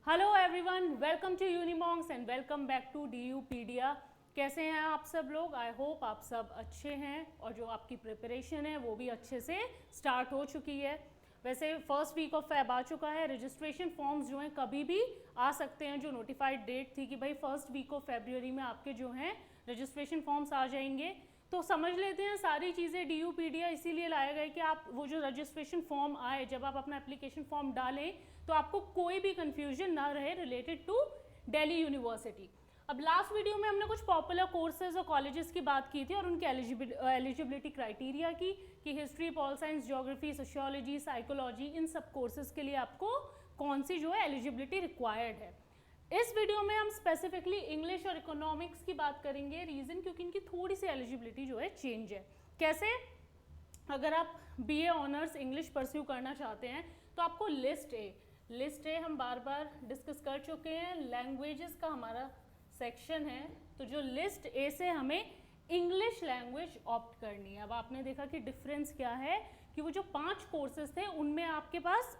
Hello everyone, welcome to Unimonks and welcome back to DUpedia। कैसे हैं आप सब लोग? आई होप आप सब अच्छे हैं और जो आपकी प्रिपरेशन है वो भी अच्छे से स्टार्ट हो चुकी है। वैसे फर्स्ट वीक ऑफ फेब आ चुका है। रजिस्ट्रेशन फॉर्म्स जो हैं कभी भी आ सकते हैं। जो नोटिफाइड डेट थी कि भाई फर्स्ट वीक ऑफ फेब्रुअरी में आपके जो हैं रजिस्ट्रेशन फॉर्म्स आ जाएंगे। तो समझ लेते हैं सारी चीज़ें। DUpedia इसीलिए लाया गया कि आप वो जो रजिस्ट्रेशन फॉर्म आए, जब आप अपना एप्लीकेशन फॉर्म डालें तो आपको कोई भी कंफ्यूजन ना रहे रिलेटेड टू दिल्ली यूनिवर्सिटी। अब लास्ट वीडियो में हमने कुछ पॉपुलर कोर्सेज और कॉलेजेस की बात की थी और उनके एलिजिबिलिटी क्राइटेरिया की कि history, pol science, geography, sociology, psychology, इन सब कोर्सेज के लिए आपको कौन सी जो है एलिजिबिलिटी रिक्वायर्ड है। इस वीडियो में हम स्पेसिफिकली इंग्लिश और इकोनॉमिक्स की बात करेंगे। रीज़न क्योंकि इनकी थोड़ी सी एलिजिबिलिटी जो है चेंज है। कैसे? अगर आप BA ऑनर्स इंग्लिश परस्यू करना चाहते हैं तो आपको लिस्ट ए हम बार बार डिस्कस कर चुके हैं। लैंग्वेजेस का हमारा सेक्शन है, तो जो लिस्ट ए से हमें इंग्लिश लैंग्वेज ऑप्ट करनी है। अब आपने देखा कि डिफरेंस क्या है कि वो जो 5 कोर्सेज थे उनमें आपके पास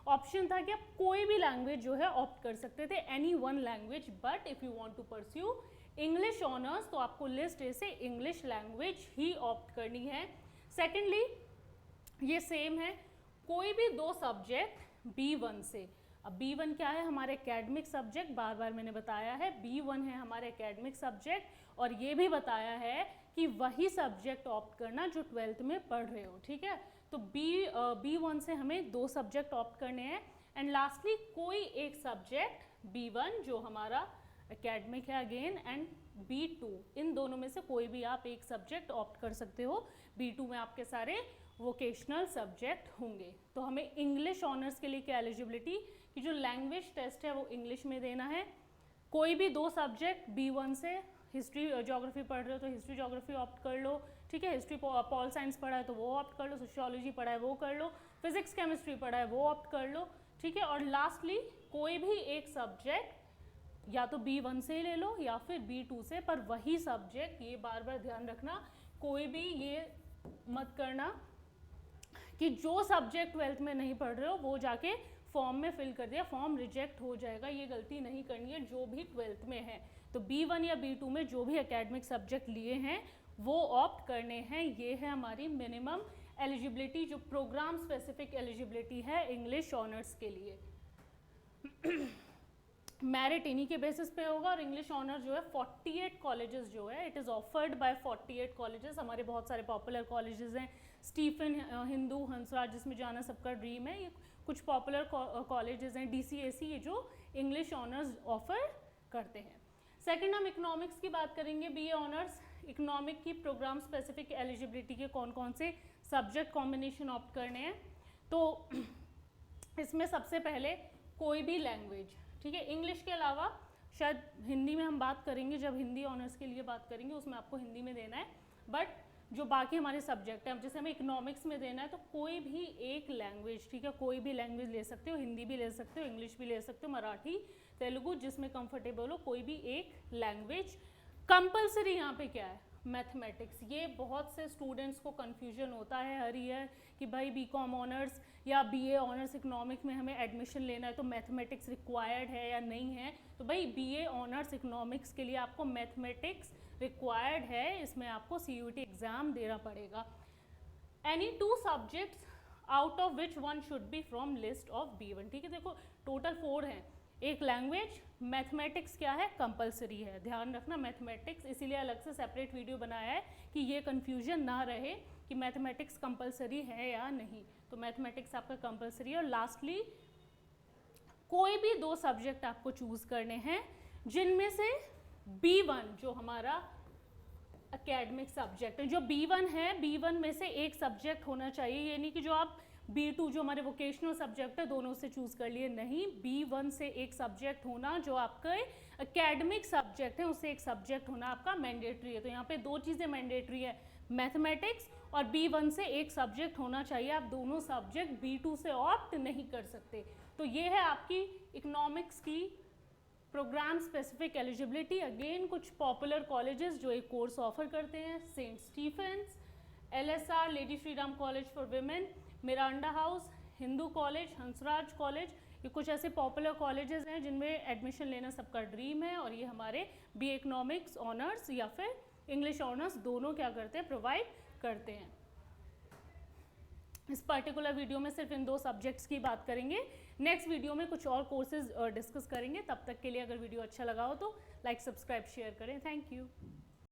ऑप्शन था कि आप कोई भी लैंग्वेज जो है ऑप्ट कर सकते थे, any one language. But if you want to pursue English honours तो आपको लिस्ट ए से इंग्लिश लैंग्वेज ही ऑप्ट करनी है। सेकेंडली, ये सेम है, कोई भी 2 सब्जेक्ट B1 से। अब B1 क्या है? हमारे एकेडमिक सब्जेक्ट। बार बार मैंने बताया है B1 है हमारे एकेडमिक सब्जेक्ट, और ये भी बताया है कि वही सब्जेक्ट ऑप्ट करना जो 12th में पढ़ रहे हो। ठीक है, तो B1 से हमें 2 सब्जेक्ट ऑप्ट करने हैं। एंड लास्टली, कोई एक सब्जेक्ट B1 जो हमारा एकेडमिक है अगेन, एंड B2, इन दोनों में से कोई भी आप एक सब्जेक्ट ऑप्ट कर सकते हो। B2 में आपके सारे वोकेशनल सब्जेक्ट होंगे। तो हमें इंग्लिश ऑनर्स के लिए क्या एलिजिबिलिटी कि जो लैंग्वेज टेस्ट है वो इंग्लिश में देना है। कोई भी 2 सब्जेक्ट B1 से, हिस्ट्री ज्योग्राफी पढ़ रहे हो तो हिस्ट्री ज्योग्राफी ऑप्ट कर लो। ठीक है, हिस्ट्री पॉल साइंस पढ़ा है तो वो ऑप्ट कर लो, सोशियोलॉजी पढ़ा है वो कर लो, फिजिक्स केमिस्ट्री पढ़ा है वो ऑप्ट कर लो। ठीक है, और लास्टली कोई भी एक सब्जेक्ट या तो B1 से ले लो या फिर B2 से, पर वही सब्जेक्ट। ये बार बार ध्यान रखना, कोई भी ये मत करना कि जो सब्जेक्ट 12th में नहीं पढ़ रहे हो वो जाके फॉर्म में फिल कर दिया, फॉर्म रिजेक्ट हो जाएगा। ये गलती नहीं करनी है जो भी 12th में है। तो B1 या B2 में जो भी एकेडमिक सब्जेक्ट लिए हैं वो ऑप्ट करने हैं। ये है हमारी मिनिमम एलिजिबिलिटी, जो प्रोग्राम स्पेसिफिक एलिजिबिलिटी है इंग्लिश ऑनर्स के लिए। मेरिट इन्हीं के बेसिस पे होगा। और इंग्लिश ऑनर जो है 48 कॉलेजेस जो है, it is offered by 48 colleges. हमारे बहुत सारे पॉपुलर कॉलेजेस हैं, स्टीफन, हिंदू, हंसराज, जिसमें जाना सबका ड्रीम है। ये कुछ पॉपुलर कॉलेजेस हैं, DCAC, ये जो इंग्लिश ऑनर्स ऑफर करते हैं। सेकेंड, हम इकोनॉमिक्स की बात करेंगे। BA ऑनर्स इकोनॉमिक की प्रोग्राम स्पेसिफिक एलिजिबिलिटी के कौन कौन से सब्जेक्ट कॉम्बिनेशन ऑप्ट करने हैं। तो इसमें सबसे पहले कोई भी लैंग्वेज। ठीक है, इंग्लिश के अलावा शायद हिंदी में हम बात करेंगे, जब हिंदी ऑनर्स के लिए बात करेंगे उसमें आपको हिंदी में देना है। बट जो बाकी हमारे सब्जेक्ट हैं, जैसे हमें इकोनॉमिक्स में देना है तो कोई भी एक लैंग्वेज, ठीक है, कोई भी लैंग्वेज ले सकते हो। हिंदी भी ले सकते हो, इंग्लिश भी ले सकते हो, मराठी, तेलुगु, जिसमें कंफर्टेबल हो, कोई भी एक लैंग्वेज। कंपलसरी यहाँ पे क्या है? मैथमेटिक्स। ये बहुत से स्टूडेंट्स को कन्फ्यूजन होता है हर ईयर कि भाई BCom ऑनर्स या BA ऑनर्स इकोनॉमिक में हमें एडमिशन लेना है तो मैथमेटिक्स रिक्वायर्ड है या नहीं है। तो भाई BA ऑनर्स इकोनॉमिक्स के लिए आपको मैथमेटिक्स रिक्वायर्ड है। इसमें आपको CUET एग्ज़ाम देना पड़ेगा। Any 2 subjects out of which 1 should be from list of B1। ठीक है, देखो टोटल 4 हैं। एक लैंग्वेज, मैथमेटिक्स क्या है? कंपलसरी है। ध्यान रखना, मैथमेटिक्स इसीलिए अलग से सेपरेट वीडियो बनाया है कि ये कन्फ्यूजन ना रहे कि मैथमेटिक्स कंपलसरी है या नहीं। तो मैथमेटिक्स आपका कंपलसरी है। और लास्टली, कोई भी 2 सब्जेक्ट आपको चूज करने हैं जिनमें से B1 जो हमारा एकेडमिक सब्जेक्ट है, जो B1 है, B1 में से एक सब्जेक्ट होना चाहिए। ये नहीं कि जो आप B2 जो हमारे वोकेशनल सब्जेक्ट है दोनों से चूज कर लिए, नहीं। B1 से एक सब्जेक्ट होना, जो आपके एकेडमिक सब्जेक्ट है उससे एक सब्जेक्ट होना आपका मैंडेटरी है। तो यहाँ पे 2 चीज़ें मैंडेटरी है, मैथमेटिक्स और B1 से एक सब्जेक्ट होना चाहिए। आप दोनों सब्जेक्ट B2 से ऑप्ट नहीं कर सकते। तो ये है आपकी इकोनॉमिक्स की प्रोग्राम स्पेसिफिक एलिजिबिलिटी। अगेन कुछ पॉपुलर कॉलेजेस जो एक कोर्स ऑफर करते हैं, saint Stephen's, LSR, lady Shri Ram college for women, Miranda house, Hindu college, Hansraj college, ये कुछ ऐसे पॉपुलर कॉलेजेस हैं जिनमें एडमिशन लेना सबका ड्रीम है, और ये हमारे BA इकोनॉमिक्स ऑनर्स या फिर इंग्लिश ऑनर्स दोनों क्या करते हैं, प्रोवाइड करते हैं। इस पर्टिकुलर वीडियो में सिर्फ इन 2 सब्जेक्ट्स की बात करेंगे, नेक्स्ट वीडियो में कुछ और कोर्सेज डिस्कस करेंगे। तब तक के लिए अगर वीडियो अच्छा लगा हो तो लाइक, सब्सक्राइब, शेयर करें। Thank you.